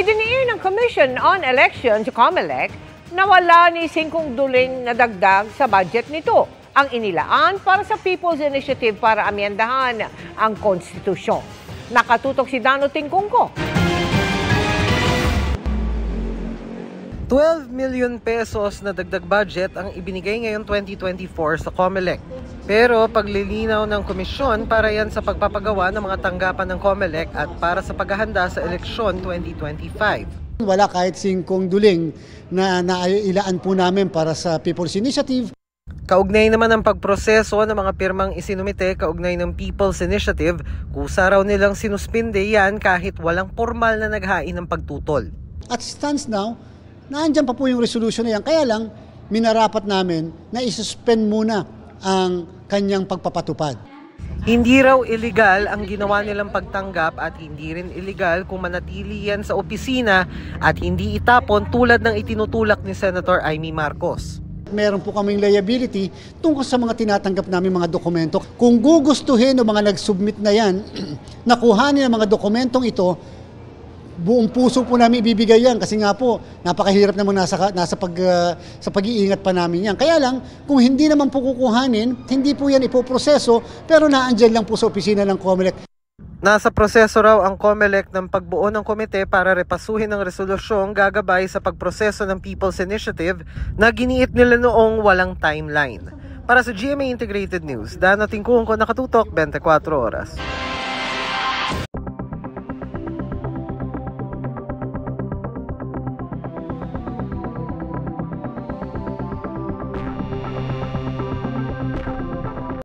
Idiniin ng Commission on Elections, COMELEC, na wala ni 5 duling na dagdag sa budget nito ang inilaan para sa People's Initiative para amyendahan ang konstitusyon. Nakatutok si Dano Tingkungko. 12 million pesos na dagdag budget ang ibinigay ngayon 2024 sa COMELEC. Pero paglilinaw ng komisyon para yan sa pagpapagawa ng mga tanggapan ng COMELEC at para sa paghahanda sa eleksyon 2025. Wala kahit 5 duling na nailaan po namin para sa People's Initiative. Kaugnay naman ang pagproseso ng mga pirmang isinumite kaugnay ng People's Initiative, kusa raw nilang sinuspinde yan kahit walang formal na naghain ng pagtutol. At stands now, naandyan pa po yung resolution na yan. Kaya lang, minarapat namin na isuspend muna ang kanyang pagpapatupad. Hindi raw illegal ang ginawa nilang pagtanggap at hindi rin illegal kung manatili yan sa opisina at hindi itapon tulad ng itinutulak ni Senator Amy Marcos. Meron po kaming liability tungkol sa mga tinatanggap namin mga dokumento. Kung gugustuhin o mga nag-submit na yan, nakuhanin ang mga dokumentong ito, buong puso po namin ibibigay yan kasi nga po napakahirap naman sa pag-iingat pa namin yan. Kaya lang, kung hindi naman po kukuhanin, hindi po yan ipoproseso pero naandyan lang po sa opisina ng COMELEC. Nasa proseso raw ang COMELEC ng pagbuo ng komite para repasuhin ang resolusyong gagabay sa pagproseso ng People's Initiative na giniit nila noong walang timeline. Para sa GMA Integrated News, Dano Tingkungko, nakatutok 24 oras.